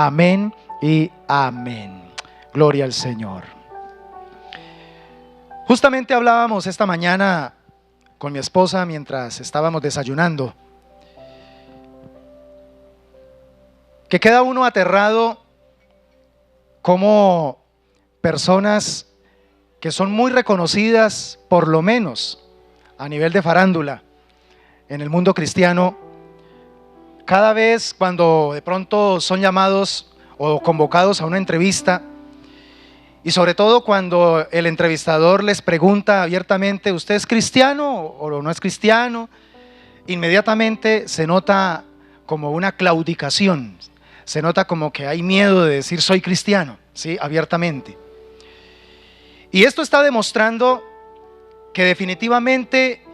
Amén y amén. Gloria al Señor. Justamente hablábamos esta mañana con mi esposa mientras estábamos desayunando, que queda uno aterrado como personas que son muy reconocidas, por lo menos a nivel de farándula en el mundo cristiano, cada vez cuando de pronto son llamados o convocados a una entrevista, y sobre todo cuando el entrevistador les pregunta abiertamente: ¿usted es cristiano o no es cristiano?, inmediatamente se nota como una claudicación, se nota como que hay miedo de decir soy cristiano, ¿sí?, abiertamente. Y esto está demostrando que definitivamente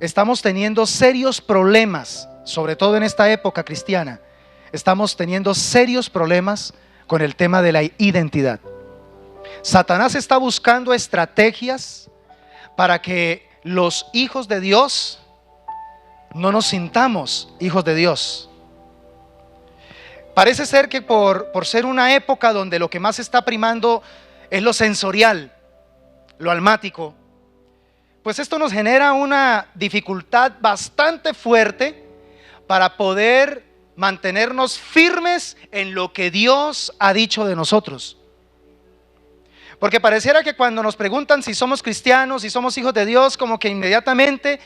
estamos teniendo serios problemas, sobre todo en esta época cristiana. Estamos teniendo serios problemas con el tema de la identidad. Satanás está buscando estrategias para que los hijos de Dios no nos sintamos hijos de Dios. Parece ser que por ser una época donde lo que más está primando es lo sensorial, lo almático, pues esto nos genera una dificultad bastante fuerte para poder mantenernos firmes en lo que Dios ha dicho de nosotros. Porque pareciera que cuando nos preguntan si somos cristianos, si somos hijos de Dios, como que inmediatamente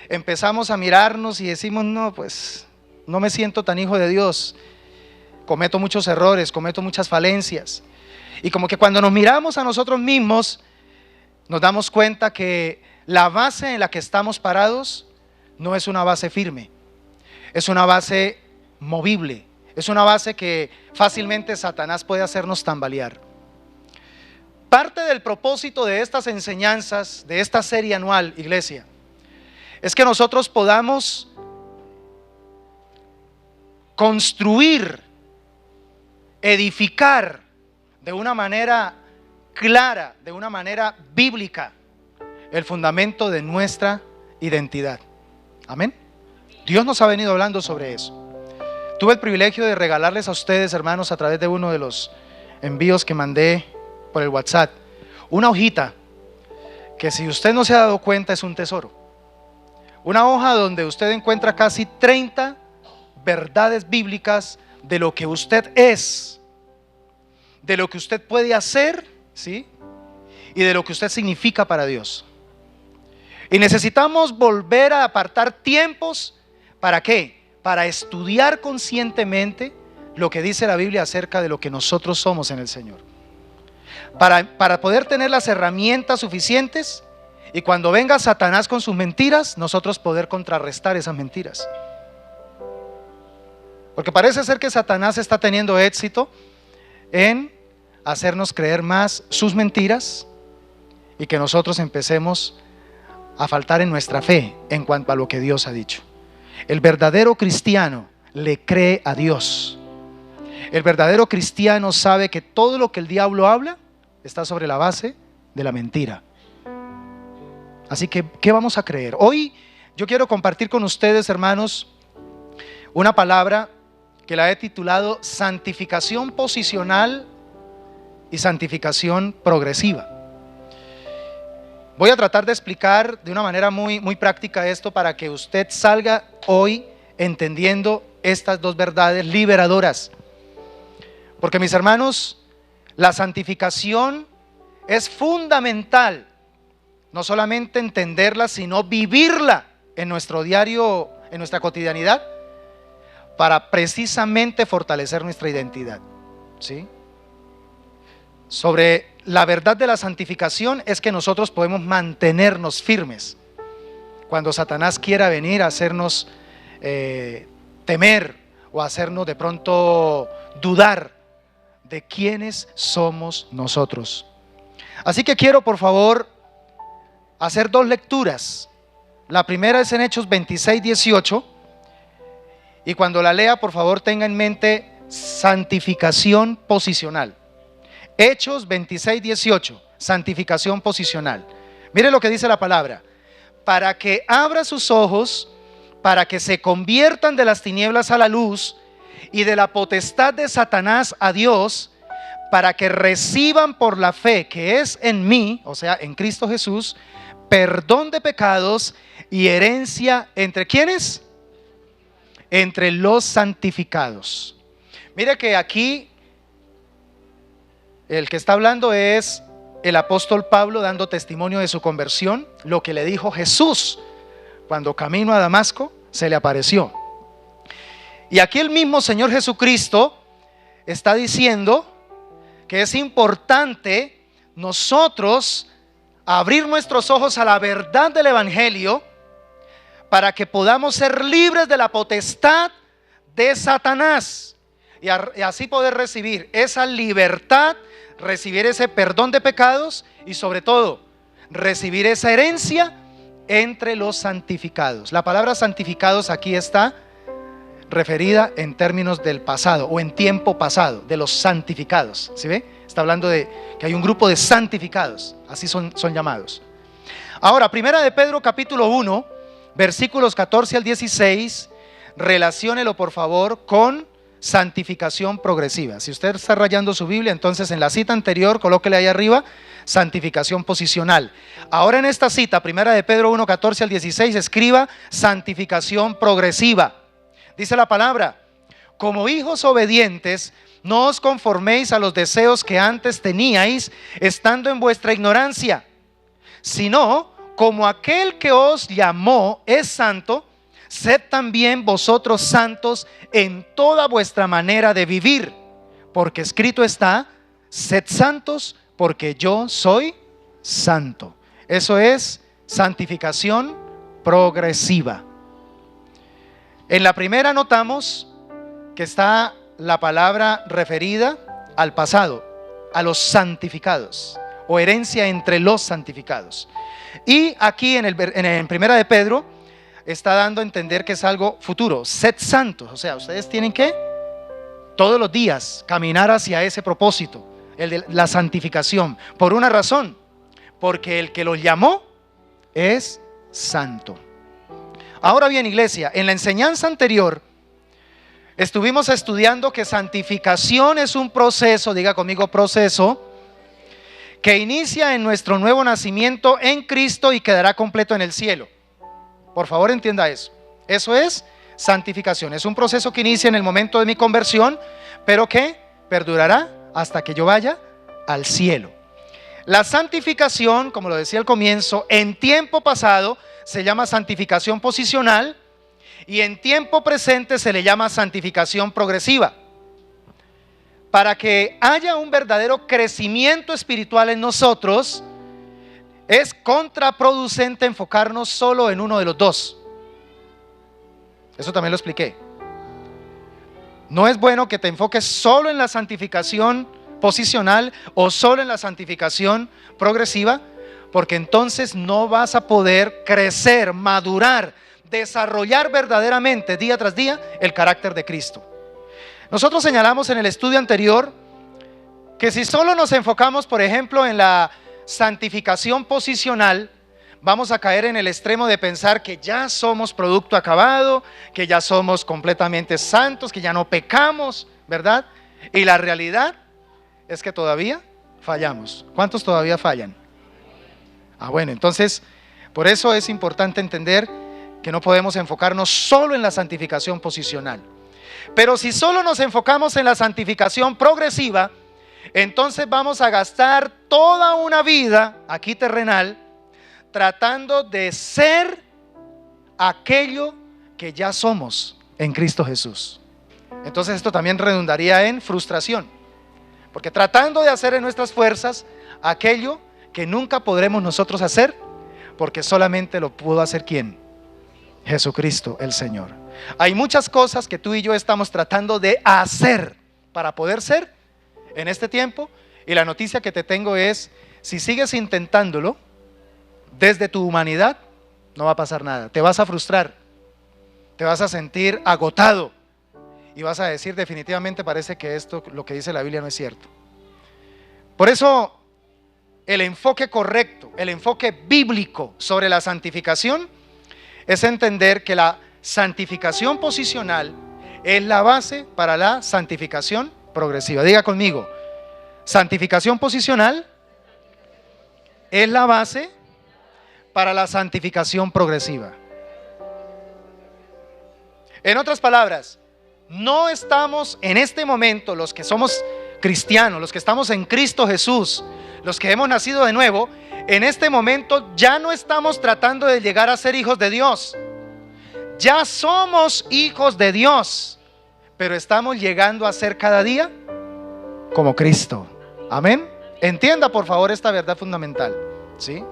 empezamos a mirarnos y decimos: no, pues no me siento tan hijo de Dios, cometo muchos errores, cometo muchas falencias. Y como que cuando nos miramos a nosotros mismos, nos damos cuenta que la base en la que estamos parados no es una base firme, es una base movible, es una base que fácilmente Satanás puede hacernos tambalear. Parte del propósito de estas enseñanzas, de esta serie anual, iglesia, es que nosotros podamos construir, edificar de una manera clara, de una manera bíblica, el fundamento de nuestra identidad. Amén. Dios nos ha venido hablando sobre eso. Tuve el privilegio de regalarles a ustedes, hermanos, a través de uno de los envíos que mandé por el WhatsApp, una hojita que, si usted no se ha dado cuenta, es un tesoro. Una hoja donde usted encuentra casi 30 verdades bíblicas de lo que usted es, de lo que usted puede hacer, ¿sí?, y de lo que usted significa para Dios. Y necesitamos volver a apartar tiempos. ¿Para qué? Para estudiar conscientemente lo que dice la Biblia acerca de lo que nosotros somos en el Señor. Para poder tener las herramientas suficientes, y cuando venga Satanás con sus mentiras, nosotros poder contrarrestar esas mentiras. Porque parece ser que Satanás está teniendo éxito en hacernos creer más sus mentiras, y que nosotros empecemos a faltar en nuestra fe en cuanto a lo que Dios ha dicho. El verdadero cristiano le cree a Dios. El verdadero cristiano sabe que todo lo que el diablo habla está sobre la base de la mentira. Así que, ¿qué vamos a creer? Hoy yo quiero compartir con ustedes, hermanos, una palabra que la he titulado santificación posicional y santificación progresiva. Voy a tratar de explicar de una manera muy práctica esto, para que usted salga hoy entendiendo estas dos verdades liberadoras. Porque, mis hermanos, la santificación es fundamental, no solamente entenderla, sino vivirla en nuestro diario, en nuestra cotidianidad, para precisamente fortalecer nuestra identidad, ¿sí? Sobre la verdad de la santificación es que nosotros podemos mantenernos firmes cuando Satanás quiera venir a hacernos temer, o hacernos de pronto dudar de quiénes somos nosotros. Así que quiero, por favor, hacer dos lecturas. La primera es en Hechos 26:18, y cuando la lea, por favor, tenga en mente santificación posicional. Hechos 26:18, santificación posicional. Mire lo que dice la palabra: para que abra sus ojos, para que se conviertan de las tinieblas a la luz, y de la potestad de Satanás a Dios, para que reciban por la fe que es en mí, o sea, en Cristo Jesús, perdón de pecados y herencia ¿entre quiénes? Entre los santificados. Mire que aquí el que está hablando es el apóstol Pablo, dando testimonio de su conversión, lo que le dijo Jesús cuando camino a Damasco se le apareció. Y aquí el mismo Señor Jesucristo está diciendo que es importante nosotros abrir nuestros ojos a la verdad del Evangelio para que podamos ser libres de la potestad de Satanás y así poder recibir esa libertad, recibir ese perdón de pecados y sobre todo recibir esa herencia entre los santificados. La palabra santificados aquí está referida en términos del pasado o en tiempo pasado, de los santificados. ¿Sí ve? Está hablando de que hay un grupo de santificados, así son llamados. Ahora, primera de Pedro capítulo 1, versículos 14 al 16, relaciónelo por favor con santificación progresiva. Si usted está rayando su Biblia, entonces en la cita anterior colóquele ahí arriba santificación posicional. Ahora en esta cita, primera de Pedro 1, 14 al 16, escriba santificación progresiva. Dice la palabra: como hijos obedientes, no os conforméis a los deseos que antes teníais, estando en vuestra ignorancia, sino como aquel que os llamó es santo, sed también vosotros santos en toda vuestra manera de vivir, porque escrito está: sed santos porque yo soy santo. Eso es santificación progresiva. En la primera notamos que está la palabra referida al pasado, a los santificados, o herencia entre los santificados. Y aquí en primera de Pedro está dando a entender que es algo futuro. Sed santos, o sea, ustedes tienen que todos los días caminar hacia ese propósito, el de la santificación. ¿Por una razón? Porque el que los llamó es santo. Ahora bien, iglesia, en la enseñanza anterior estuvimos estudiando que santificación es un proceso, diga conmigo proceso, que inicia en nuestro nuevo nacimiento en Cristo y quedará completo en el cielo. Por favor, entienda eso. Eso es santificación. Es un proceso que inicia en el momento de mi conversión, pero que perdurará hasta que yo vaya al cielo. La santificación, como lo decía al comienzo, en tiempo pasado se llama santificación posicional y en tiempo presente se le llama santificación progresiva. Para que haya un verdadero crecimiento espiritual en nosotros, es contraproducente enfocarnos solo en uno de los dos. Eso también lo expliqué. No es bueno que te enfoques solo en la santificación posicional o solo en la santificación progresiva, porque entonces no vas a poder crecer, madurar, desarrollar verdaderamente día tras día el carácter de Cristo. Nosotros señalamos en el estudio anterior que si solo nos enfocamos, por ejemplo, en la santificación posicional, vamos a caer en el extremo de pensar que ya somos producto acabado, que ya somos completamente santos, que ya no pecamos, ¿verdad? Y la realidad es que todavía fallamos. ¿Cuántos todavía fallan? Bueno, entonces, por eso es importante entender que no podemos enfocarnos solo en la santificación posicional. Pero si solo nos enfocamos en la santificación progresiva, entonces vamos a gastar toda una vida aquí terrenal tratando de ser aquello que ya somos en Cristo Jesús. Entonces esto también redundaría en frustración, porque tratando de hacer en nuestras fuerzas aquello que nunca podremos nosotros hacer, porque solamente lo pudo hacer ¿quién? Jesucristo el Señor. Hay muchas cosas que tú y yo estamos tratando de hacer para poder ser en este tiempo, y la noticia que te tengo es: si sigues intentándolo desde tu humanidad, no va a pasar nada. Te vas a frustrar, te vas a sentir agotado y vas a decir: definitivamente parece que esto, lo que dice la Biblia, no es cierto. Por eso el enfoque correcto, el enfoque bíblico sobre la santificación es entender que la santificación posicional es la base para la santificación progresiva. Diga conmigo, santificación posicional es la base para la santificación progresiva. En otras palabras, no estamos en este momento, los que somos cristianos, los que estamos en Cristo Jesús, los que hemos nacido de nuevo, en este momento ya no estamos tratando de llegar a ser hijos de Dios. Ya somos hijos de Dios, pero estamos llegando a ser cada día como Cristo. Amén. Entienda por favor esta verdad fundamental, ¿sí?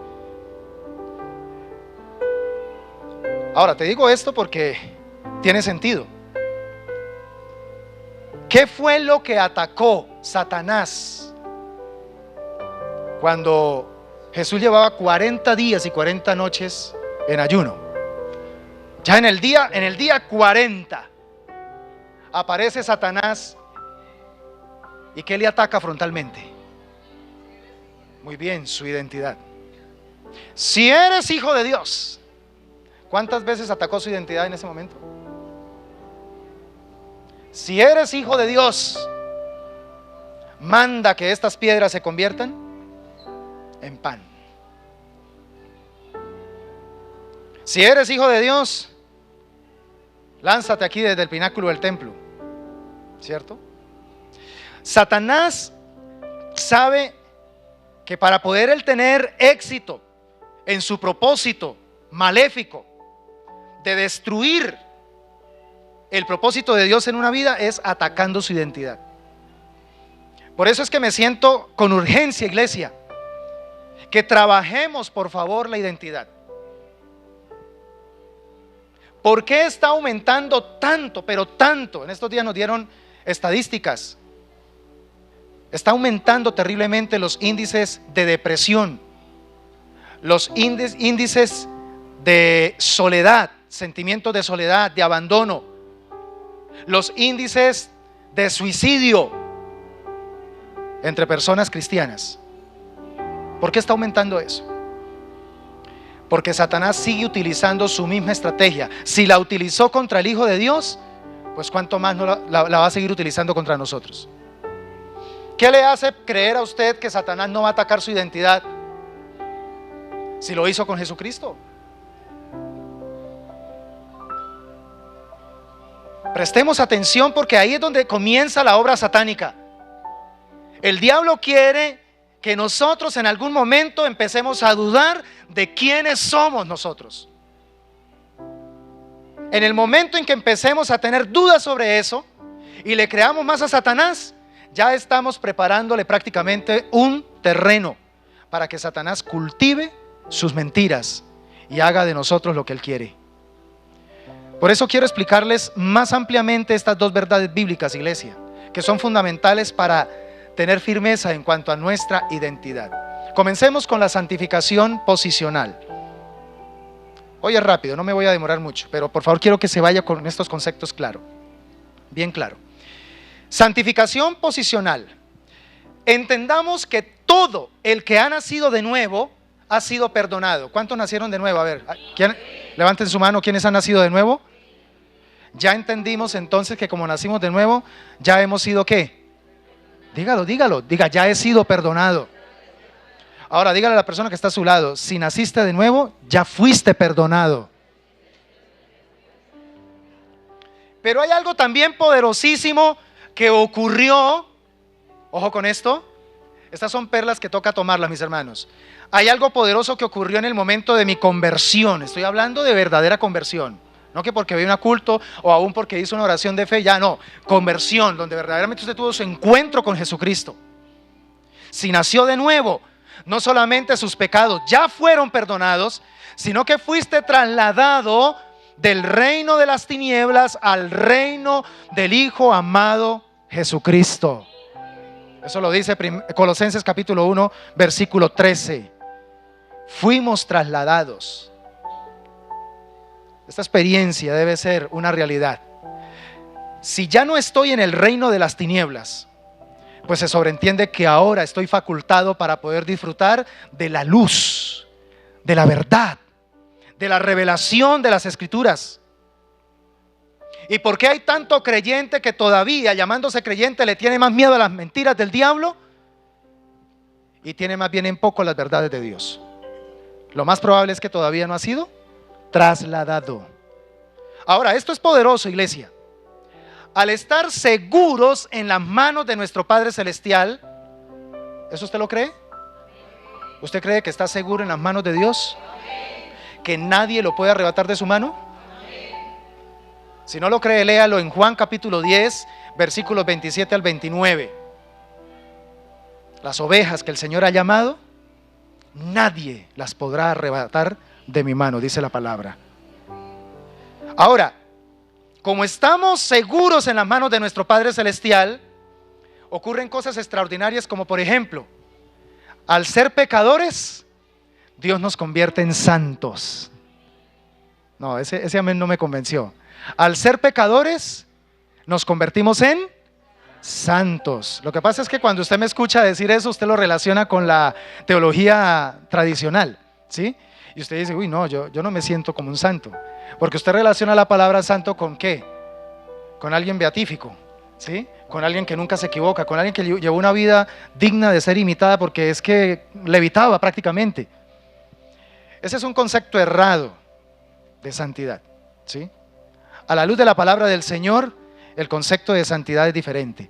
Ahora te digo esto porque tiene sentido. ¿Qué fue lo que atacó Satanás cuando Jesús llevaba 40 días y 40 noches en ayuno? Ya en el día 40 aparece Satanás. ¿Y qué le ataca frontalmente? Muy bien, su identidad. Si eres hijo de Dios, ¿cuántas veces atacó su identidad en ese momento? Si eres hijo de Dios, manda que estas piedras se conviertan en pan. Si eres hijo de Dios, lánzate aquí desde el pináculo del templo, ¿cierto? Satanás sabe que para poder él tener éxito en su propósito maléfico de destruir el propósito de Dios en una vida, es atacando su identidad. Por eso es que me siento con urgencia, iglesia, que trabajemos por favor la identidad. ¿Por qué está aumentando tanto, pero tanto? En estos días nos dieron estadísticas. Está aumentando terriblemente los índices de depresión, los índices de soledad, sentimientos de soledad, de abandono, los índices de suicidio entre personas cristianas. ¿Por qué está aumentando eso? Porque Satanás sigue utilizando su misma estrategia. Si la utilizó contra el Hijo de Dios, pues cuánto más no la va a seguir utilizando contra nosotros. ¿Qué le hace creer a usted que Satanás no va a atacar su identidad si lo hizo con Jesucristo? Prestemos atención porque ahí es donde comienza la obra satánica. El diablo quiere que nosotros en algún momento empecemos a dudar de quiénes somos nosotros. En el momento en que empecemos a tener dudas sobre eso y le creamos más a Satanás, ya estamos preparándole prácticamente un terreno para que Satanás cultive sus mentiras y haga de nosotros lo que él quiere. Por eso quiero explicarles más ampliamente estas dos verdades bíblicas, iglesia, que son fundamentales para tener firmeza en cuanto a nuestra identidad. Comencemos con la santificación posicional. Hoy es rápido, no me voy a demorar mucho, pero por favor quiero que se vaya con estos conceptos claros, bien claro. Santificación posicional. Entendamos que todo el que ha nacido de nuevo ha sido perdonado. ¿Cuántos nacieron de nuevo? A ver, levanten su mano, ¿quiénes han nacido de nuevo? Ya entendimos entonces que como nacimos de nuevo, ya hemos sido ¿qué? Diga, ya he sido perdonado. Ahora dígale a la persona que está a su lado, si naciste de nuevo, ya fuiste perdonado. Pero hay algo también poderosísimo que ocurrió. Ojo con esto. Estas son perlas que toca tomarlas, mis hermanos. Hay algo poderoso que ocurrió en el momento de mi conversión. Estoy hablando de verdadera conversión. No que porque vino a culto o aún porque hizo una oración de fe, ya no. Conversión, donde verdaderamente usted tuvo su encuentro con Jesucristo. Si nació de nuevo, no solamente sus pecados ya fueron perdonados, sino que fuiste trasladado del reino de las tinieblas al reino del Hijo amado Jesucristo. Eso lo dice Colosenses capítulo 1, versículo 13. Fuimos trasladados. Esta experiencia debe ser una realidad. Si ya no estoy en el reino de las tinieblas, pues se sobreentiende que ahora estoy facultado para poder disfrutar de la luz, de la verdad, de la revelación de las Escrituras. ¿Y por qué hay tanto creyente que todavía, llamándose creyente, le tiene más miedo a las mentiras del diablo y tiene más bien en poco las verdades de Dios? Lo más probable es que todavía no ha sido trasladado. Ahora, esto es poderoso, iglesia. Al estar seguros en las manos de nuestro Padre Celestial, ¿eso usted lo cree? ¿Usted cree que está seguro en las manos de Dios? ¿Que nadie lo puede arrebatar de su mano? Si no lo cree, léalo en Juan capítulo 10, versículos 27 al 29. Las ovejas que el Señor ha llamado, nadie las podrá arrebatar de mi mano, dice la palabra. Ahora, como estamos seguros en las manos de nuestro Padre Celestial, ocurren cosas extraordinarias, como por ejemplo, al ser pecadores, Dios nos convierte en santos. No, ese amén no me convenció. Al ser pecadores, nos convertimos en santos. Lo que pasa es que cuando usted me escucha decir eso, usted lo relaciona con la teología tradicional, ¿sí? Y usted dice, uy, no, yo no me siento como un santo. Porque usted relaciona la palabra santo con ¿qué? Con alguien beatífico, ¿sí? Con alguien que nunca se equivoca, con alguien que llevó una vida digna de ser imitada, porque es que levitaba prácticamente. Ese es un concepto errado de santidad, ¿sí? A la luz de la palabra del Señor, el concepto de santidad es diferente.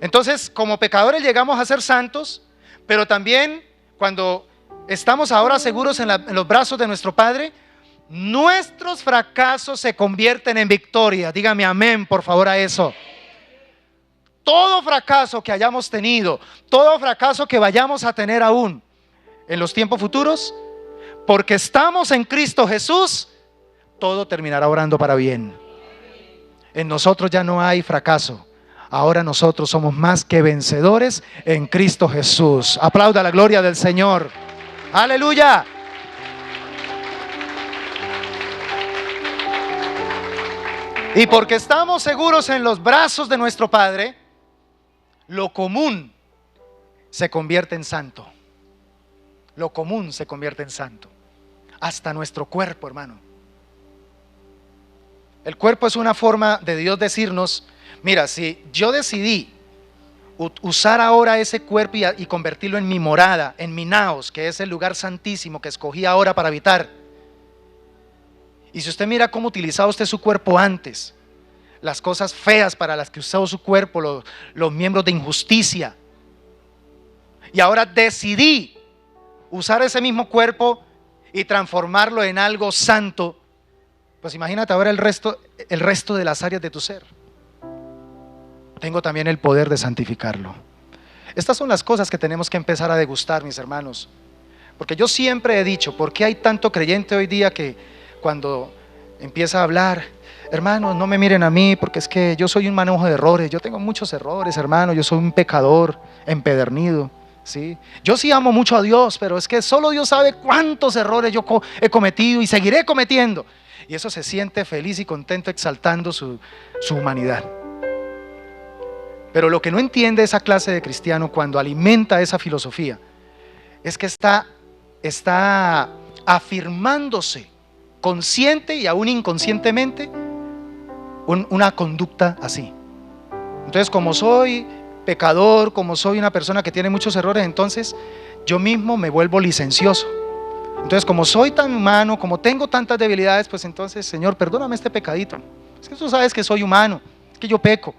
Entonces, como pecadores llegamos a ser santos, pero también cuando estamos ahora seguros en los brazos de nuestro Padre, nuestros fracasos se convierten en victoria. Dígame amén, por favor, a eso. Todo fracaso que hayamos tenido, todo fracaso que vayamos a tener aún en los tiempos futuros, porque estamos en Cristo Jesús, todo terminará orando para bien. En nosotros ya no hay fracaso. Ahora nosotros somos más que vencedores en Cristo Jesús. Aplauda la gloria del Señor. Aleluya. Y porque estamos seguros en los brazos de nuestro Padre, lo común se convierte en santo. Lo común se convierte en santo. Hasta nuestro cuerpo, hermano. El cuerpo es una forma de Dios decirnos, mira, si yo decidí usar ahora ese cuerpo y convertirlo en mi morada, en mi naos, que es el lugar santísimo que escogí ahora para habitar. Y si usted mira cómo utilizaba usted su cuerpo antes, las cosas feas para las que usaba su cuerpo, los miembros de injusticia, y ahora decidí usar ese mismo cuerpo y transformarlo en algo santo, pues imagínate ahora el resto de las áreas de tu ser. Tengo también el poder de santificarlo. Estas son las cosas que tenemos que empezar a degustar, mis hermanos. Porque yo siempre he dicho, ¿por qué hay tanto creyente hoy día que cuando empieza a hablar, hermanos, no me miren a mí porque es que yo soy un manojo de errores, yo tengo muchos errores, hermano, yo soy un pecador empedernido, ¿sí? Yo sí amo mucho a Dios, pero es que solo Dios sabe cuántos errores yo he cometido y seguiré cometiendo. Y eso se siente feliz y contento exaltando su humanidad. Pero lo que no entiende esa clase de cristiano cuando alimenta esa filosofía es que está afirmándose consciente y aún inconscientemente una conducta así. Entonces, como soy pecador, como soy una persona que tiene muchos errores, entonces yo mismo me vuelvo licencioso. Entonces, como soy tan humano, como tengo tantas debilidades, pues entonces, Señor, perdóname este pecadito. Es que tú sabes que soy humano, es que yo peco.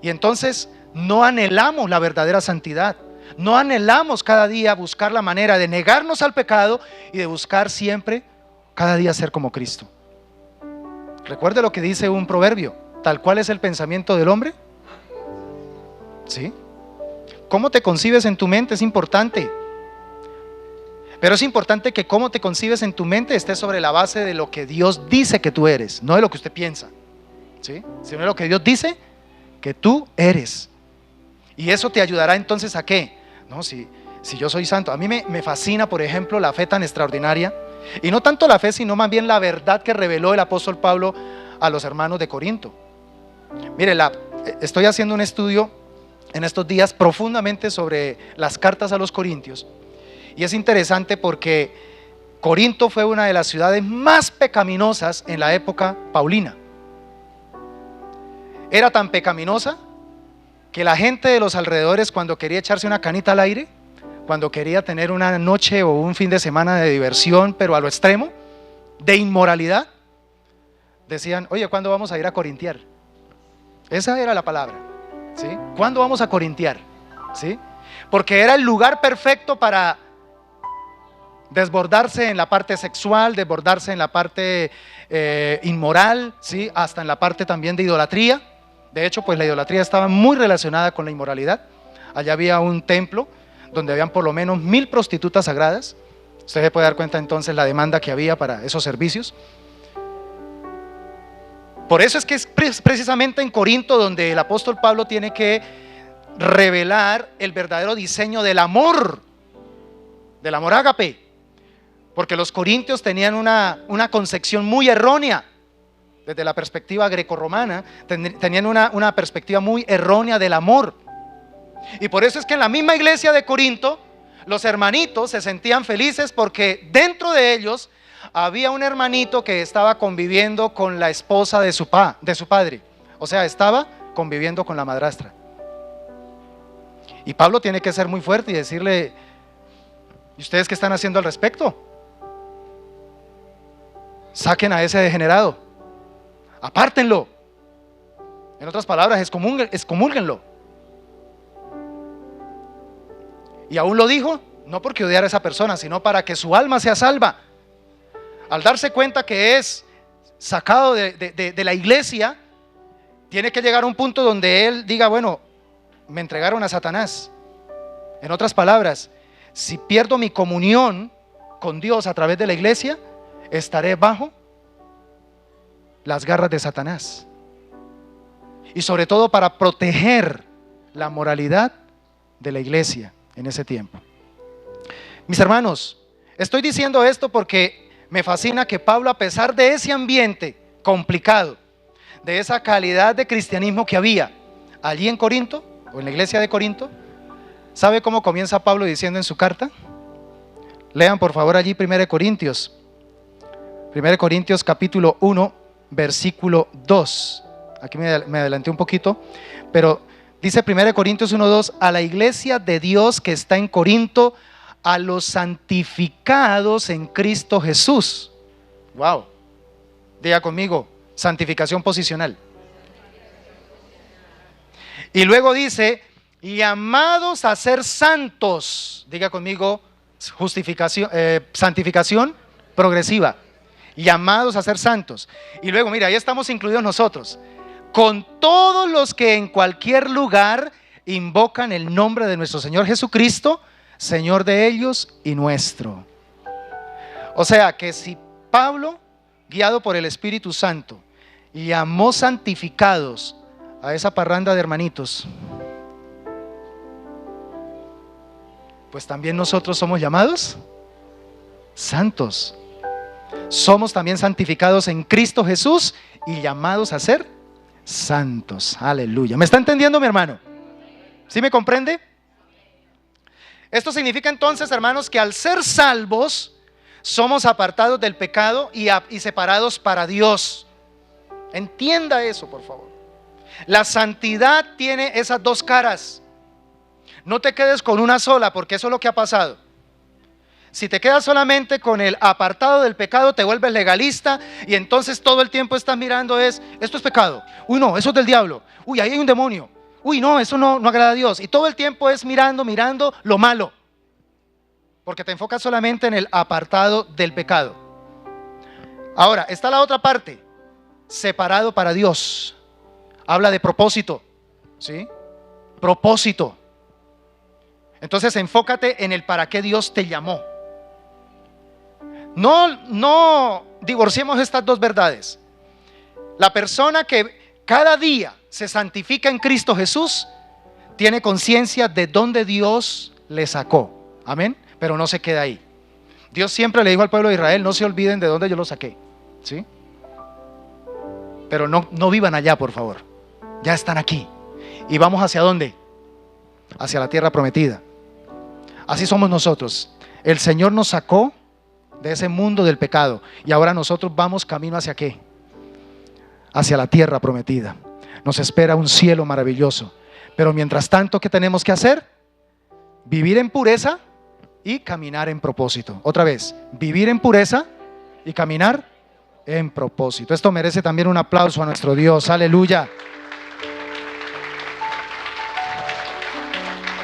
Y entonces no anhelamos la verdadera santidad. No anhelamos cada día buscar la manera de negarnos al pecado y de buscar siempre, cada día ser como Cristo. Recuerde lo que dice un proverbio: tal cual es el pensamiento del hombre. ¿Sí? ¿Cómo te concibes en tu mente? Es importante. Pero es importante que cómo te concibes en tu mente esté sobre la base de lo que Dios dice que tú eres, no de lo que usted piensa, ¿sí? Sino de lo que Dios dice que tú eres. Y eso te ayudará entonces ¿a qué? No, si yo soy santo. A mí me fascina, por ejemplo, la fe tan extraordinaria. Y no tanto la fe, sino más bien la verdad que reveló el apóstol Pablo a los hermanos de Corinto. Mire, estoy haciendo un estudio en estos días profundamente sobre las cartas a los corintios. Y es interesante porque Corinto fue una de las ciudades más pecaminosas en la época paulina. era tan pecaminosa que la gente de los alrededores, cuando quería echarse una canita al aire, cuando quería tener una noche o un fin de semana de diversión, pero a lo extremo, de inmoralidad, decían: oye, ¿cuándo vamos a ir a corintiar? Esa era la palabra, ¿sí? ¿Cuándo vamos a corintiar? ¿Sí? Porque era el lugar perfecto para desbordarse en la parte sexual, desbordarse en la parte inmoral, ¿sí? Hasta en la parte también de idolatría. De hecho, pues la idolatría estaba muy relacionada con la inmoralidad. Allá había un templo donde habían por lo menos 1000 prostitutas sagradas. Usted se puede dar cuenta entonces la demanda que había para esos servicios. Por eso es que es precisamente en Corinto donde el apóstol Pablo tiene que revelar el verdadero diseño del amor ágape, porque los corintios tenían una concepción muy errónea desde la perspectiva grecorromana, tenían una perspectiva muy errónea del amor. Y por eso es que en la misma iglesia de Corinto los hermanitos se sentían felices, porque dentro de ellos había un hermanito que estaba conviviendo con la esposa de su padre, o sea, estaba conviviendo con la madrastra. Y Pablo tiene que ser muy fuerte y decirle: ¿y ustedes qué están haciendo al respecto? Saquen a ese degenerado, apártenlo. En otras palabras, excomúlguenlo. Y aún lo dijo, no porque odiara a esa persona, sino para que su alma sea salva. Al darse cuenta que es sacado de la iglesia, tiene que llegar a un punto donde él diga: bueno, me entregaron a Satanás. En otras palabras, si pierdo mi comunión con Dios a través de la iglesia, estaré bajo las garras de Satanás. Y sobre todo para proteger la moralidad de la iglesia en ese tiempo. Mis hermanos, estoy diciendo esto porque me fascina que Pablo, a pesar de ese ambiente complicado, de esa calidad de cristianismo que había allí en Corinto, o en la iglesia de Corinto, ¿sabe cómo comienza Pablo diciendo en su carta? Lean por favor allí 1 Corintios capítulo 1, versículo 2. Aquí me adelanté un poquito, pero dice 1 Corintios 1, 2: a la iglesia de Dios que está en Corinto, a los santificados en Cristo Jesús. Wow. Diga conmigo: santificación posicional. Y luego dice: llamados a ser santos. Diga conmigo: santificación progresiva. Llamados a ser santos. Y luego, mira, ahí estamos incluidos nosotros, con todos los que en cualquier lugar invocan el nombre de nuestro Señor Jesucristo, Señor de ellos y nuestro. O sea que si Pablo, guiado por el Espíritu Santo, llamó santificados a esa parranda de hermanitos, pues también nosotros somos llamados santos. Somos también santificados en Cristo Jesús y llamados a ser santos. Aleluya. ¿Me está entendiendo, mi hermano? ¿Sí me comprende? Esto significa entonces, hermanos, que al ser salvos somos apartados del pecado y separados para Dios. Entienda eso, por favor. La santidad tiene esas dos caras. No te quedes con una sola, porque eso es lo que ha pasado. Si te quedas solamente con el apartado del pecado, te vuelves legalista y entonces todo el tiempo estás mirando esto es pecado. Uy, no, eso es del diablo. Uy, ahí hay un demonio. Uy, no, eso no agrada a Dios. Y todo el tiempo es mirando lo malo, porque te enfocas solamente en el apartado del pecado. Ahora, está la otra parte: separado para Dios. Habla de propósito, ¿sí? Propósito. Entonces enfócate en el para qué Dios te llamó. No divorciemos estas dos verdades. La persona que cada día se santifica en Cristo Jesús tiene conciencia de dónde Dios le sacó. Amén. Pero no se queda ahí. Dios siempre le dijo al pueblo de Israel: no se olviden de dónde yo los saqué, ¿sí? Pero no vivan allá, por favor. Ya están aquí. ¿Y vamos hacia dónde? Hacia la tierra prometida. Así somos nosotros. El Señor nos sacó de ese mundo del pecado y ahora nosotros vamos camino hacia ¿qué? Hacia la tierra prometida. nos espera un cielo maravilloso. Pero mientras tanto, ¿qué tenemos que hacer? Vivir en pureza y caminar en propósito. Otra vez, vivir en pureza y caminar en propósito. Esto merece también un aplauso a nuestro Dios. Aleluya.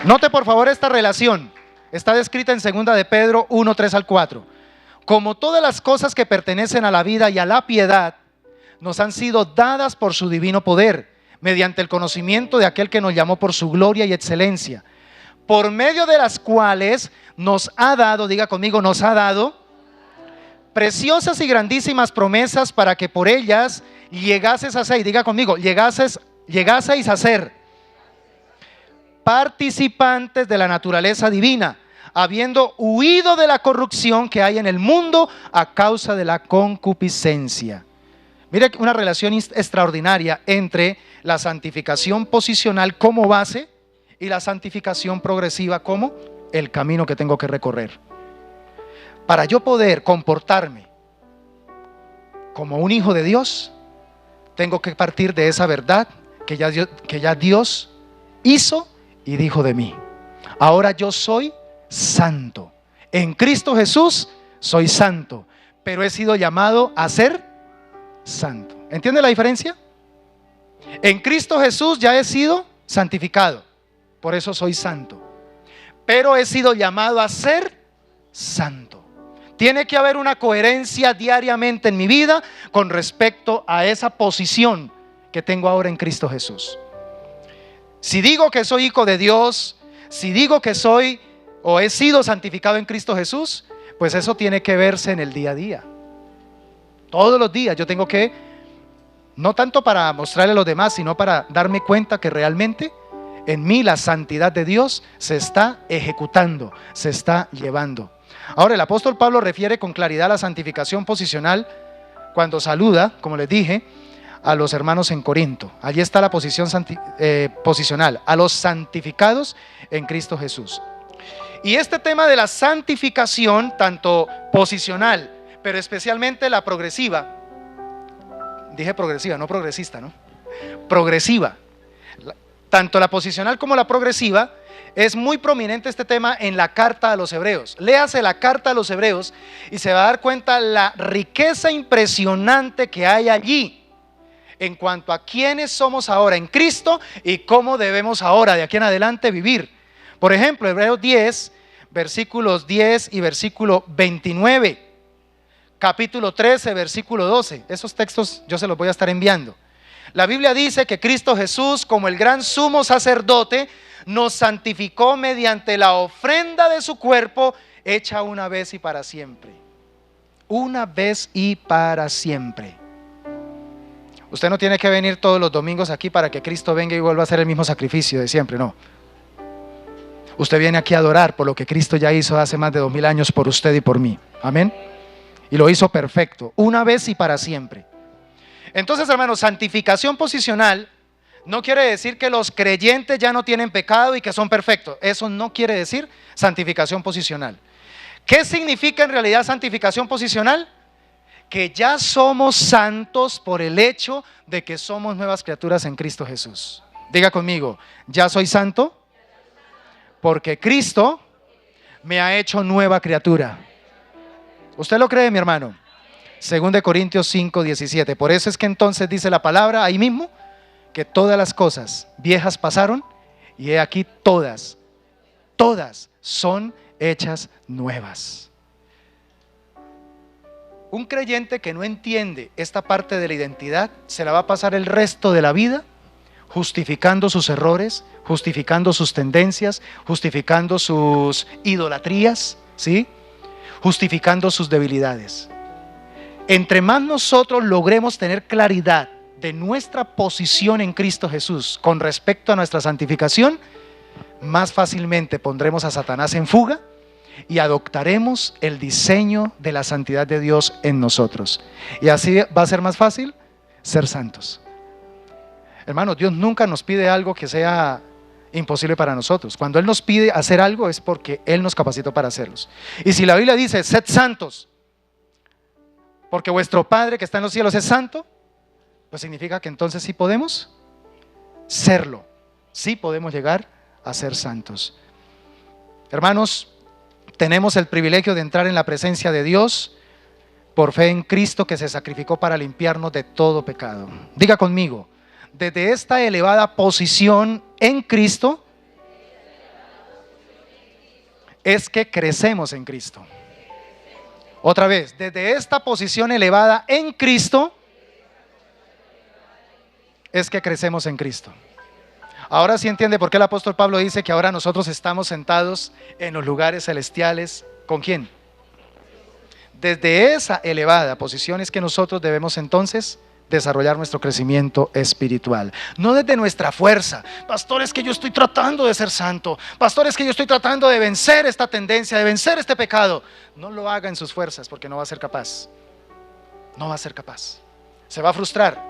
Note por favor esta relación. Está descrita en 2 de Pedro 1, 3 al 4. Como todas las cosas que pertenecen a la vida y a la piedad, nos han sido dadas por su divino poder, mediante el conocimiento de aquel que nos llamó por su gloria y excelencia, por medio de las cuales nos ha dado, diga conmigo, nos ha dado preciosas y grandísimas promesas para que por ellas llegases a ser, diga conmigo, llegaseis a ser participantes de la naturaleza divina, habiendo huido de la corrupción que hay en el mundo a causa de la concupiscencia. Mire una relación extraordinaria entre la santificación posicional como base y la santificación progresiva como el camino que tengo que recorrer. Para yo poder comportarme como un hijo de Dios, tengo que partir de esa verdad que ya Dios hizo y dijo de mí. Ahora yo soy santo. En Cristo Jesús soy santo, pero he sido llamado a ser santo. ¿Entiende la diferencia? En Cristo Jesús ya he sido santificado, por eso soy santo, pero he sido llamado a ser santo. Tiene que haber una coherencia diariamente en mi vida con respecto a esa posición que tengo ahora en Cristo Jesús. Si digo que soy hijo de Dios, si digo que soy o he sido santificado en Cristo Jesús, pues eso tiene que verse en el día a día. Todos los días yo tengo que, no tanto para mostrarle a los demás, sino para darme cuenta que realmente en mí la santidad de Dios se está ejecutando, se está llevando. Ahora el apóstol Pablo refiere con claridad a la santificación posicional cuando saluda, como les dije, a los hermanos en Corinto. Allí está la posición posicional, a los santificados en Cristo Jesús. Y este tema de la santificación, tanto posicional, pero especialmente la progresiva, dije progresiva, no progresista, ¿no? Progresiva. Tanto la posicional como la progresiva, es muy prominente este tema en la carta a los Hebreos. Léase la carta a los Hebreos y se va a dar cuenta la riqueza impresionante que hay allí en cuanto a quiénes somos ahora en Cristo y cómo debemos ahora de aquí en adelante vivir. Por ejemplo, Hebreos 10, versículos 10 y versículo 29, capítulo 13, versículo 12. Esos textos yo se los voy a estar enviando. La Biblia dice que Cristo Jesús, como el gran sumo sacerdote, nos santificó mediante la ofrenda de su cuerpo, hecha una vez y para siempre. Una vez y para siempre. Usted no tiene que venir todos los domingos aquí para que Cristo venga y vuelva a hacer el mismo sacrificio de siempre, no. Usted viene aquí a adorar por lo que Cristo ya hizo hace más de 2000 años por usted y por mí. Amén. Y lo hizo perfecto, una vez y para siempre. Entonces, hermanos, santificación posicional no quiere decir que los creyentes ya no tienen pecado y que son perfectos. Eso no quiere decir santificación posicional. ¿Qué significa en realidad santificación posicional? Que ya somos santos por el hecho de que somos nuevas criaturas en Cristo Jesús. Diga conmigo, ya soy santo porque Cristo me ha hecho nueva criatura. ¿Usted lo cree, mi hermano? 2 Corintios 5, 17. Por eso es que entonces dice la palabra ahí mismo que todas las cosas viejas pasaron y he aquí todas son hechas nuevas. Un creyente que no entiende esta parte de la identidad se la va a pasar el resto de la vida justificando sus errores, justificando sus tendencias, justificando sus idolatrías, ¿sí? Justificando sus debilidades. Entre más nosotros logremos tener claridad de nuestra posición en Cristo Jesús con respecto a nuestra santificación, más fácilmente pondremos a Satanás en fuga y adoptaremos el diseño de la santidad de Dios en nosotros. Y así va a ser más fácil ser santos. Hermanos, Dios nunca nos pide algo que sea imposible para nosotros. Cuando Él nos pide hacer algo es porque Él nos capacitó para hacerlos. Y si la Biblia dice, sed santos, porque vuestro Padre que está en los cielos es santo, pues significa que entonces sí podemos serlo. Sí podemos llegar a ser santos. Hermanos, tenemos el privilegio de entrar en la presencia de Dios por fe en Cristo, que se sacrificó para limpiarnos de todo pecado. Diga conmigo, desde esta elevada posición en Cristo es que crecemos en Cristo. Otra vez, desde esta posición elevada en Cristo es que crecemos en Cristo. Ahora sí entiende por qué el apóstol Pablo dice que ahora nosotros estamos sentados en los lugares celestiales. ¿Con quién? Desde esa elevada posición es que nosotros debemos entonces desarrollar nuestro crecimiento espiritual. No desde nuestra fuerza. Pastor, es que yo estoy tratando de ser santo. Pastor, es que yo estoy tratando de vencer esta tendencia, de vencer este pecado. No lo haga en sus fuerzas, porque no va a ser capaz. No va a ser capaz. Se va a frustrar.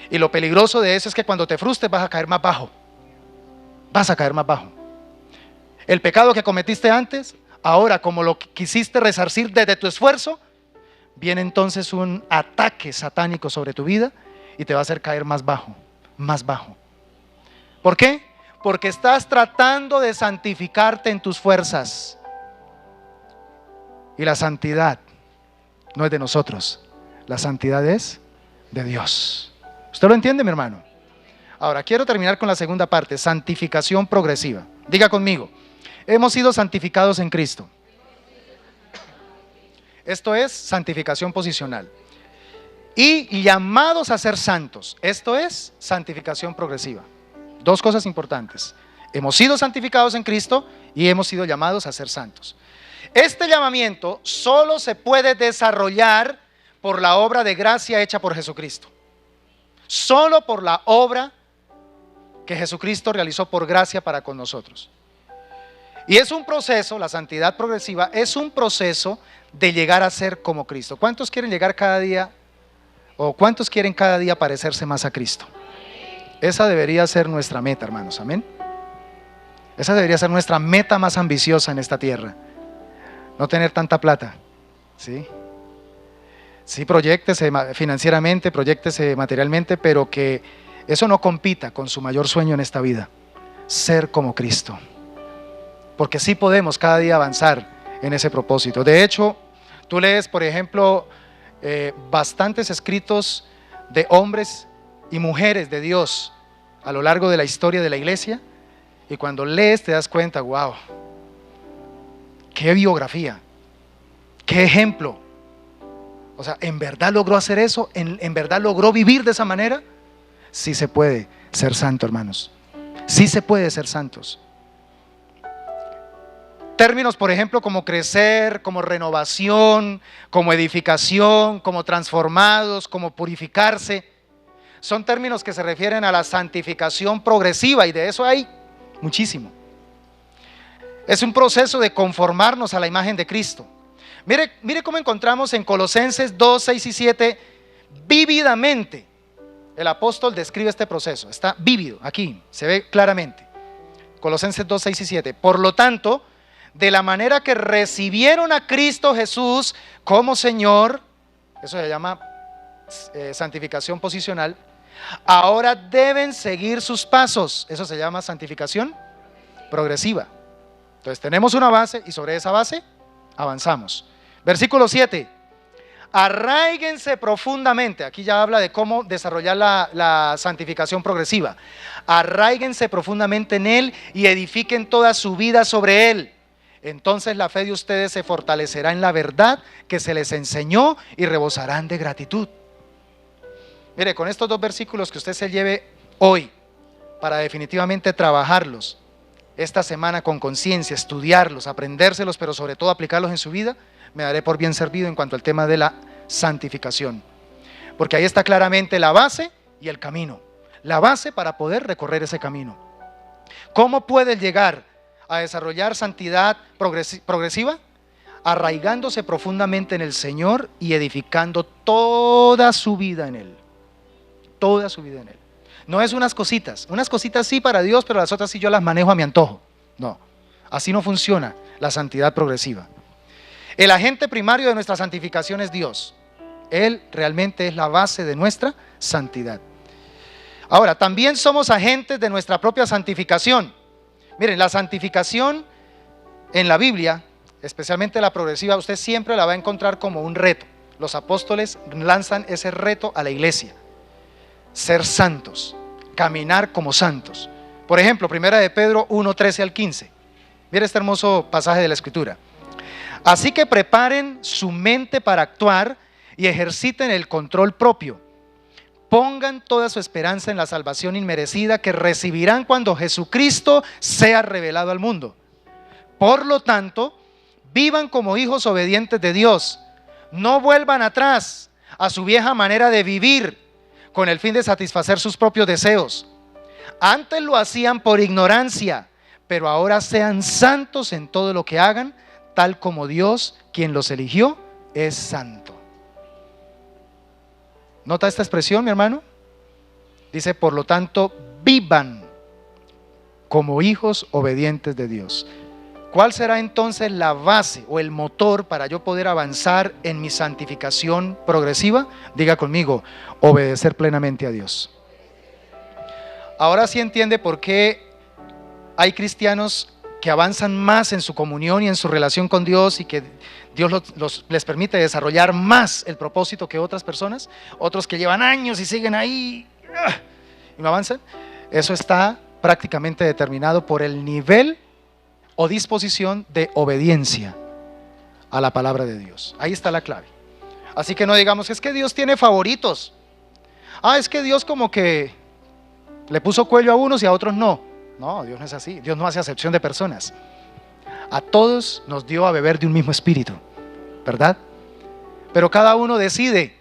Y lo peligroso de eso es que cuando te frustres vas a caer más bajo. Vas a caer más bajo. El pecado que cometiste antes, ahora como lo quisiste resarcir desde tu esfuerzo, viene entonces un ataque satánico sobre tu vida y te va a hacer caer más bajo, más bajo. ¿Por qué? Porque estás tratando de santificarte en tus fuerzas. Y la santidad no es de nosotros, la santidad es de Dios. ¿Usted lo entiende, mi hermano? Ahora, quiero terminar con la segunda parte, santificación progresiva. Diga conmigo, hemos sido santificados en Cristo. Esto es santificación posicional. Y llamados a ser santos. Esto es santificación progresiva. Dos cosas importantes. Hemos sido santificados en Cristo y hemos sido llamados a ser santos. Este llamamiento solo se puede desarrollar por la obra de gracia hecha por Jesucristo. Solo por la obra que Jesucristo realizó por gracia para con nosotros. Y es un proceso, la santidad progresiva es un proceso de llegar a ser como Cristo. ¿Cuántos quieren llegar cada día o cuántos quieren cada día parecerse más a Cristo? Esa debería ser nuestra meta, hermanos, amén. Esa debería ser nuestra meta más ambiciosa en esta tierra. No tener tanta plata, ¿sí? Sí, proyéctese financieramente, proyéctese materialmente, pero que eso no compita con su mayor sueño en esta vida, ser como Cristo. Porque sí podemos cada día avanzar en ese propósito. De hecho, tú lees, por ejemplo, bastantes escritos de hombres y mujeres de Dios a lo largo de la historia de la iglesia, y cuando lees te das cuenta, wow, qué biografía, qué ejemplo. O sea, ¿en verdad logró hacer eso? ¿En verdad logró vivir de esa manera? Sí se puede ser santo, hermanos. Sí se puede ser santos. Términos, por ejemplo, como crecer, como renovación, como edificación, como transformados, como purificarse, son términos que se refieren a la santificación progresiva, y de eso hay muchísimo. Es un proceso de conformarnos a la imagen de Cristo. Mire cómo encontramos en Colosenses 2, 6 y 7, vívidamente. El apóstol describe este proceso, está vívido, aquí se ve claramente. Colosenses 2, 6 y 7. Por lo tanto, de la manera que recibieron a Cristo Jesús como Señor, eso se llama santificación posicional, ahora deben seguir sus pasos, eso se llama santificación progresiva. Entonces tenemos una base y sobre esa base avanzamos. Versículo 7. Arraíguense profundamente. Aquí ya habla de cómo desarrollar la santificación progresiva. Arraíguense profundamente en Él y edifiquen toda su vida sobre Él. Entonces la fe de ustedes se fortalecerá en la verdad que se les enseñó y rebosarán de gratitud. Mire, con estos dos versículos que usted se lleve hoy para definitivamente trabajarlos esta semana con conciencia, estudiarlos, aprendérselos, pero sobre todo aplicarlos en su vida, me daré por bien servido en cuanto al tema de la santificación. Porque ahí está claramente la base y el camino. La base para poder recorrer ese camino. ¿Cómo puede llegar a desarrollar santidad progresiva? Arraigándose profundamente en el Señor y edificando toda su vida en Él. Toda su vida en Él. No es unas cositas sí para Dios, pero las otras sí yo las manejo a mi antojo. No, así no funciona la santidad progresiva. El agente primario de nuestra santificación es Dios. Él realmente es la base de nuestra santidad. Ahora, también somos agentes de nuestra propia santificación. Miren, la santificación en la Biblia, especialmente la progresiva, usted siempre la va a encontrar como un reto. Los apóstoles lanzan ese reto a la iglesia: ser santos, caminar como santos. Por ejemplo, 1 de Pedro 1, 13 al 15. Mira este hermoso pasaje de la Escritura. Así que preparen su mente para actuar y ejerciten el control propio. Pongan toda su esperanza en la salvación inmerecida que recibirán cuando Jesucristo sea revelado al mundo. Por lo tanto, vivan como hijos obedientes de Dios. No vuelvan atrás a su vieja manera de vivir con el fin de satisfacer sus propios deseos. Antes lo hacían por ignorancia, pero ahora sean santos en todo lo que hagan, tal como Dios, quien los eligió, es santo. ¿Nota esta expresión, mi hermano? Dice, por lo tanto, vivan como hijos obedientes de Dios. ¿Cuál será entonces la base o el motor para yo poder avanzar en mi santificación progresiva? Diga conmigo, obedecer plenamente a Dios. Ahora sí entiende por qué hay cristianos que avanzan más en su comunión y en su relación con Dios, y que Dios les permite desarrollar más el propósito que otras personas, otros que llevan años y siguen ahí y no avanzan. Eso está prácticamente determinado por el nivel o disposición de obediencia a la palabra de Dios. Ahí está la clave. Así que no digamos, es que Dios tiene favoritos. Es que Dios como que le puso cuello a unos y a otros no. No, Dios no es así. Dios no hace acepción de personas. A todos nos dio a beber de un mismo espíritu, ¿verdad? Pero cada uno decide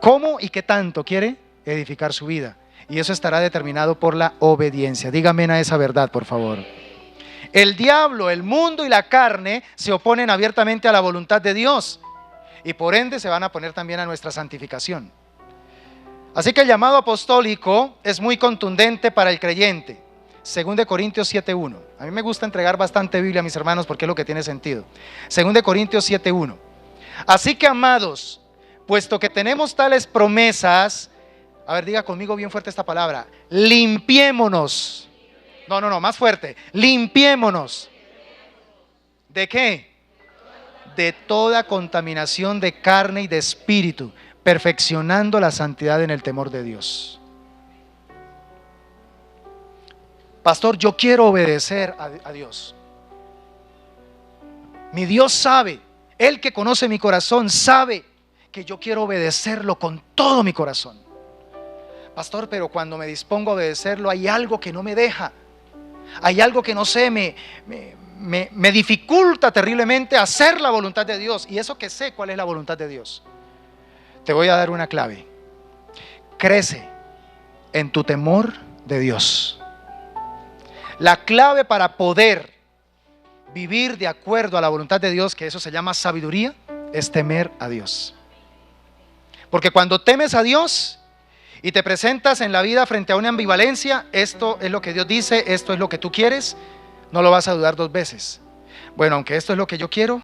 cómo y qué tanto quiere edificar su vida. Y eso estará determinado por la obediencia. Dígame a esa verdad, por favor. El diablo, el mundo y la carne se oponen abiertamente a la voluntad de Dios, y por ende se van a oponer también a nuestra santificación. Así que el llamado apostólico es muy contundente para el creyente. 2 Corintios 7:1. A mí me gusta entregar bastante Biblia a mis hermanos porque es lo que tiene sentido. 2 Corintios 7:1. Así que, amados, puesto que tenemos tales promesas, a ver, diga conmigo bien fuerte esta palabra: limpiémonos. No, más fuerte. Limpiémonos. ¿De qué? De toda contaminación de carne y de espíritu, perfeccionando la santidad en el temor de Dios. Pastor, yo quiero obedecer a Dios. Mi Dios sabe, Él que conoce mi corazón sabe que yo quiero obedecerlo con todo mi corazón. Pastor, pero cuando me dispongo a obedecerlo hay algo que no me deja. Hay algo que no sé, me dificulta terriblemente hacer la voluntad de Dios. Y eso que sé cuál es la voluntad de Dios. Te voy a dar una clave. Crece en tu temor de Dios. La clave para poder vivir de acuerdo a la voluntad de Dios, que eso se llama sabiduría, es temer a Dios. Porque cuando temes a Dios y te presentas en la vida frente a una ambivalencia, esto es lo que Dios dice, esto es lo que tú quieres, no lo vas a dudar dos veces. Bueno, aunque esto es lo que yo quiero,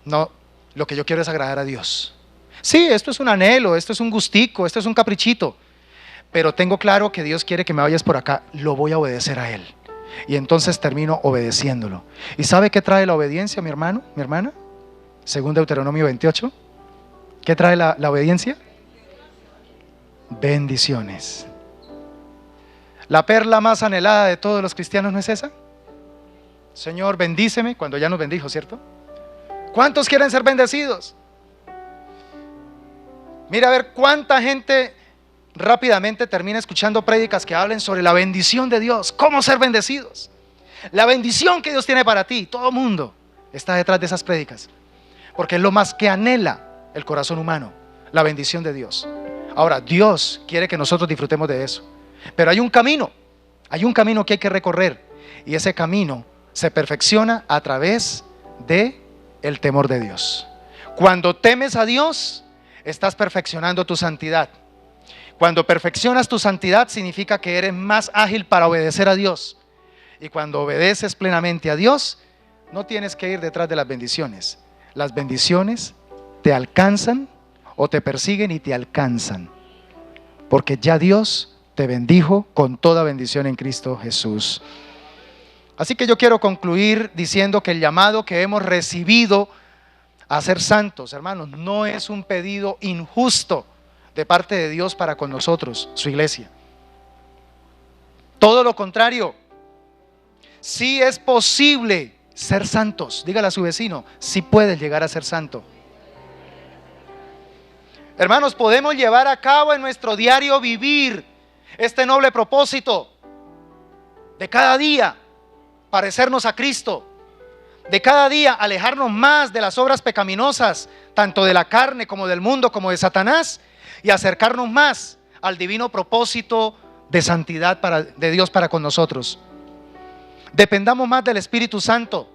no, lo que yo quiero es agradar a Dios. Sí, esto es un anhelo, esto es un gustico, esto es un caprichito, pero tengo claro que Dios quiere que me vayas por acá, lo voy a obedecer a Él. Y entonces termino obedeciéndolo. ¿Y sabe qué trae la obediencia, mi hermano, mi hermana? Según Deuteronomio 28. ¿Qué trae la obediencia? Bendiciones. La perla más anhelada de todos los cristianos, ¿no es esa? Señor, bendíceme, cuando ya nos bendijo, ¿cierto? ¿Cuántos quieren ser bendecidos? Mira a ver cuánta gente rápidamente termina escuchando prédicas que hablen sobre la bendición de Dios, cómo ser bendecidos, la bendición que Dios tiene para ti. Todo el mundo está detrás de esas prédicas, porque es lo más que anhela el corazón humano, la bendición de Dios. Ahora, Dios quiere que nosotros disfrutemos de eso, pero hay un camino que hay que recorrer, y ese camino se perfecciona a través de el temor de Dios. Cuando temes a Dios, estás perfeccionando tu santidad. Cuando perfeccionas tu santidad, significa que eres más ágil para obedecer a Dios. Y cuando obedeces plenamente a Dios, no tienes que ir detrás de las bendiciones. Las bendiciones te alcanzan o te persiguen y te alcanzan, porque ya Dios te bendijo con toda bendición en Cristo Jesús. Así que yo quiero concluir diciendo que el llamado que hemos recibido a ser santos, hermanos, no es un pedido injusto de parte de Dios para con nosotros, su iglesia. Todo lo contrario, sí es posible ser santos. Dígale a su vecino, sí puedes llegar a ser santo. Hermanos, podemos llevar a cabo en nuestro diario vivir este noble propósito de cada día parecernos a Cristo, de cada día alejarnos más de las obras pecaminosas, tanto de la carne como del mundo como de Satanás, y acercarnos más al divino propósito de santidad de Dios para con nosotros. Dependamos más del Espíritu Santo.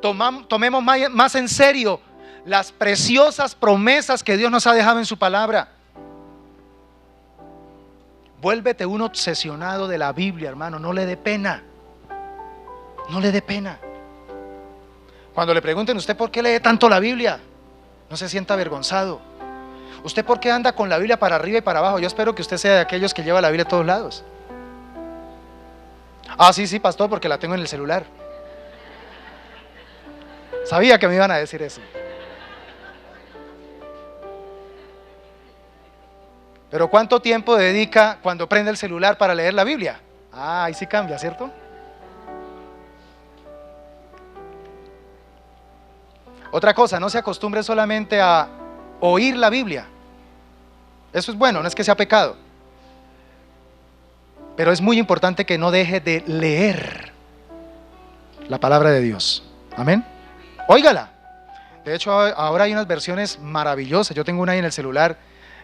Tomemos más en serio las preciosas promesas que Dios nos ha dejado en su palabra. Vuélvete un obsesionado de la Biblia, hermano. No le dé pena. No le dé pena. Cuando le pregunten, ¿usted por qué lee tanto la Biblia? No se sienta avergonzado. ¿Usted por qué anda con la Biblia para arriba y para abajo? Yo espero que usted sea de aquellos que lleva la Biblia a todos lados. Ah, sí, pastor, porque la tengo en el celular. Sabía que me iban a decir eso. Pero ¿cuánto tiempo dedica cuando prende el celular para leer la Biblia? Ah, ahí sí cambia, ¿cierto? Otra cosa, no se acostumbre solamente a oír la Biblia. Eso es bueno, no es que sea pecado. Pero es muy importante que no deje de leer la palabra de Dios. Amén. Óigala. De hecho, ahora hay unas versiones maravillosas. Yo tengo una ahí en el celular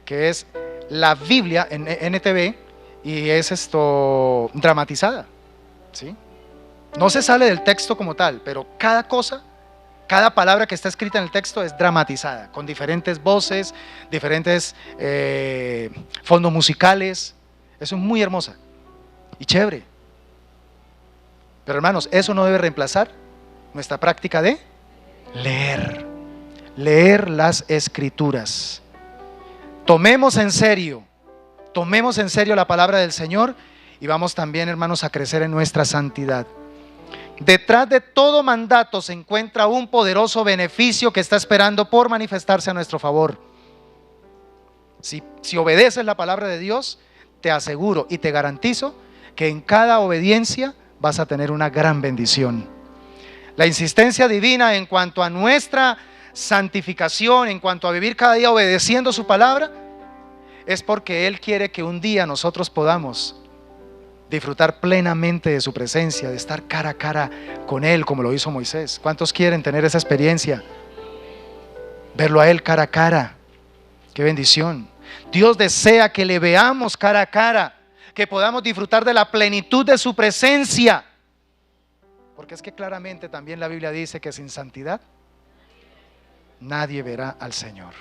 que es la Biblia en NTV y es dramatizada, ¿sí? No se sale del texto como tal, pero cada cosa, cada palabra que está escrita en el texto es dramatizada, con diferentes voces, diferentes fondos musicales. Eso es muy hermosa y chévere. Pero hermanos, eso no debe reemplazar nuestra práctica de leer las Escrituras. Tomemos en serio la palabra del Señor y vamos también, hermanos, a crecer en nuestra santidad. Detrás de todo mandato se encuentra un poderoso beneficio que está esperando por manifestarse a nuestro favor. Si obedeces la palabra de Dios, te aseguro y te garantizo que en cada obediencia vas a tener una gran bendición. La insistencia divina en cuanto a nuestra santificación, en cuanto a vivir cada día obedeciendo su palabra, es porque Él quiere que un día nosotros podamos disfrutar plenamente de su presencia, de estar cara a cara con Él como lo hizo Moisés. ¿Cuántos quieren tener esa experiencia? Verlo a Él cara a cara. ¡Qué bendición! Dios desea que le veamos cara a cara, que podamos disfrutar de la plenitud de su presencia. Porque es que claramente también la Biblia dice que sin santidad nadie verá al Señor.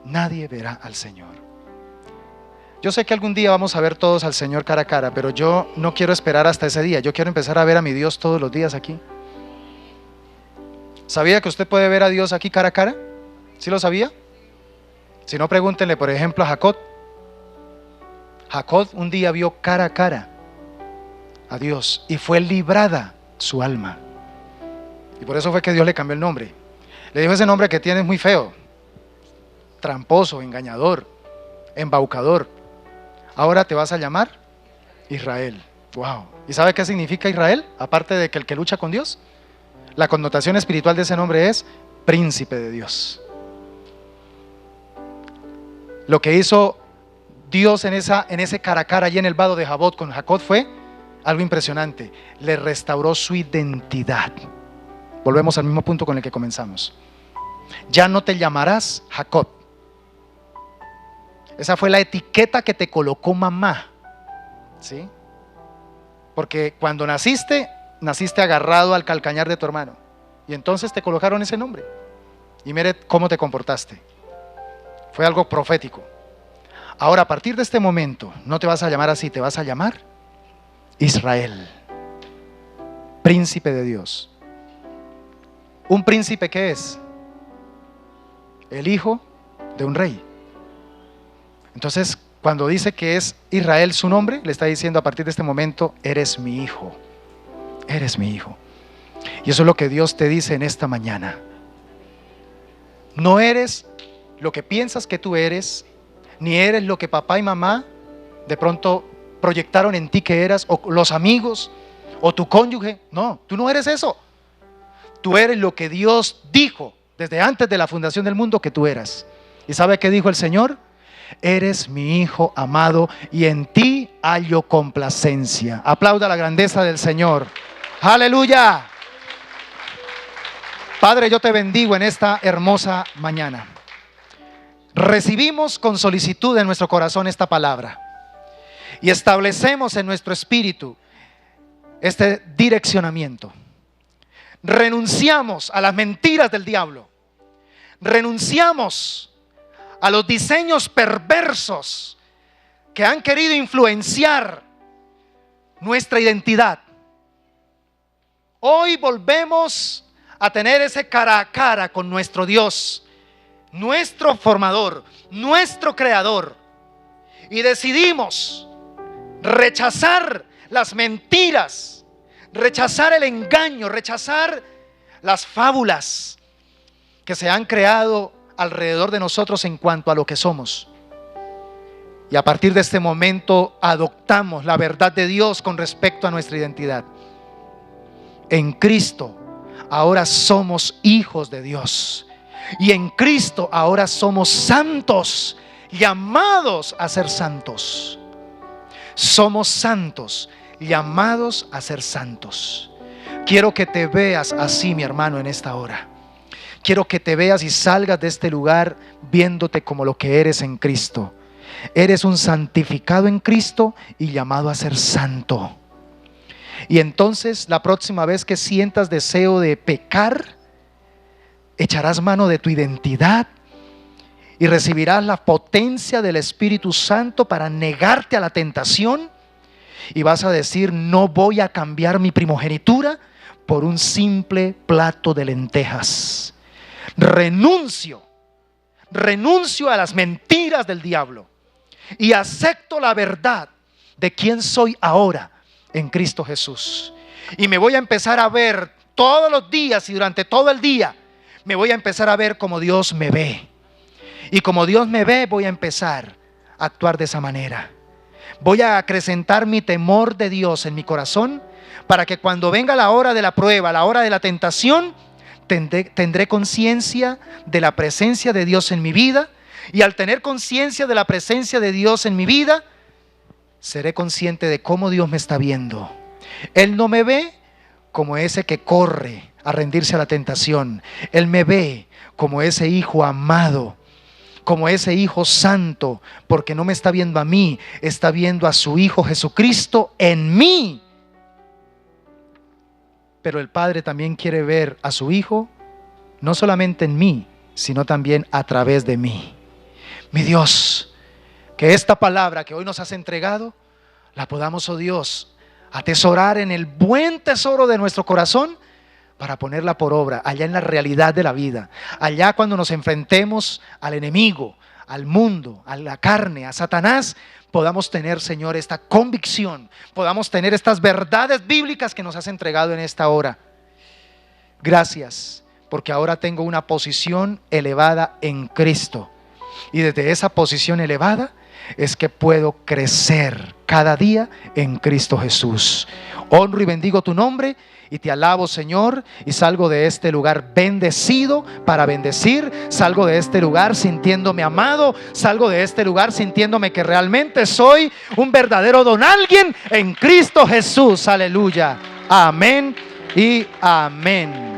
Nadie verá al Señor. Yo sé que algún día vamos a ver todos al Señor cara a cara, pero yo no quiero esperar hasta ese día. Yo quiero empezar a ver a mi Dios todos los días aquí. ¿Sabía que usted puede ver a Dios aquí cara a cara? ¿Sí lo sabía? Si no, pregúntenle por ejemplo a Jacob. Jacob un día vio cara a cara a Dios y fue librada su alma. Y por eso fue que Dios le cambió el nombre. Le dijo: ese nombre que tienes es muy feo, tramposo, engañador, embaucador. Ahora te vas a llamar Israel. Wow. ¿Y sabe qué significa Israel? Aparte de que el que lucha con Dios, la connotación espiritual de ese nombre es príncipe de Dios. Lo que hizo Dios en ese cara a cara allí en el vado de Jabot con Jacob fue algo impresionante. Le restauró su identidad. Volvemos al mismo punto con el que comenzamos. Ya no te llamarás Jacob. Esa fue la etiqueta que te colocó mamá, ¿sí? Porque cuando naciste agarrado al calcañar de tu hermano. Y entonces te colocaron ese nombre. Y mire cómo te comportaste. Fue algo profético. Ahora, a partir de este momento, no te vas a llamar así, te vas a llamar Israel, príncipe de Dios. ¿Un príncipe qué es? El hijo de un rey. Entonces, Cuando dice que es Israel su nombre, le está diciendo a partir de este momento, eres mi hijo, eres mi hijo. Y eso es lo que Dios te dice en esta mañana. No eres lo que piensas que tú eres, ni eres lo que papá y mamá de pronto proyectaron en ti que eras, o los amigos, o tu cónyuge. No, tú no eres eso. Tú eres lo que Dios dijo desde antes de la fundación del mundo que tú eras. ¿Y sabe qué dijo el Señor? Eres mi hijo amado y en ti hallo complacencia. Aplauda la grandeza del Señor. ¡Aleluya! Padre, yo te bendigo en esta hermosa mañana. Recibimos con solicitud en nuestro corazón esta palabra y establecemos en nuestro espíritu este direccionamiento. Renunciamos a las mentiras del diablo. Renunciamos a los diseños perversos que han querido influenciar nuestra identidad. Hoy volvemos a tener ese cara a cara con nuestro Dios, nuestro formador, nuestro creador, y decidimos rechazar las mentiras, rechazar el engaño, rechazar las fábulas que se han creado alrededor de nosotros en cuanto a lo que somos. Y a partir de este momento adoptamos la verdad de Dios con respecto a nuestra identidad. En Cristo ahora somos hijos de Dios. Y en Cristo ahora somos santos, llamados a ser santos. Somos santos, llamados a ser santos. Quiero que te veas así, mi hermano, en esta hora. Quiero que te veas y salgas de este lugar viéndote como lo que eres en Cristo. Eres un santificado en Cristo y llamado a ser santo. Y entonces la próxima vez que sientas deseo de pecar, echarás mano de tu identidad y recibirás la potencia del Espíritu Santo para negarte a la tentación. Y vas a decir, no voy a cambiar mi primogenitura por un simple plato de lentejas. Renuncio a las mentiras del diablo y acepto la verdad de quién soy ahora en Cristo Jesús. Y me voy a empezar a ver todos los días y durante todo el día, me voy a empezar a ver como Dios me ve. Y como Dios me ve, voy a empezar a actuar de esa manera. Voy a acrecentar mi temor de Dios en mi corazón para que cuando venga la hora de la prueba, la hora de la tentación, tendré conciencia de la presencia de Dios en mi vida. Y al tener conciencia de la presencia de Dios en mi vida, seré consciente de cómo Dios me está viendo. Él no me ve como ese que corre a rendirse a la tentación. Él me ve como ese hijo amado, como ese hijo santo, porque no me está viendo a mí, está viendo a su Hijo Jesucristo en mí. Pero el Padre también quiere ver a su Hijo, no solamente en mí, sino también a través de mí. Mi Dios, que esta palabra que hoy nos has entregado, la podamos, oh Dios, atesorar en el buen tesoro de nuestro corazón para ponerla por obra, allá en la realidad de la vida, allá cuando nos enfrentemos al enemigo, al mundo, a la carne, a Satanás, podamos tener, Señor, esta convicción, podamos tener estas verdades bíblicas que nos has entregado en esta hora. Gracias, porque ahora tengo una posición elevada en Cristo. Y desde esa posición elevada es que puedo crecer cada día en Cristo Jesús. Honro y bendigo tu nombre y te alabo, Señor, y salgo de este lugar bendecido para bendecir. Salgo de este lugar sintiéndome amado. Salgo de este lugar sintiéndome que realmente soy un verdadero don alguien en Cristo Jesús. Aleluya. Amén y amén.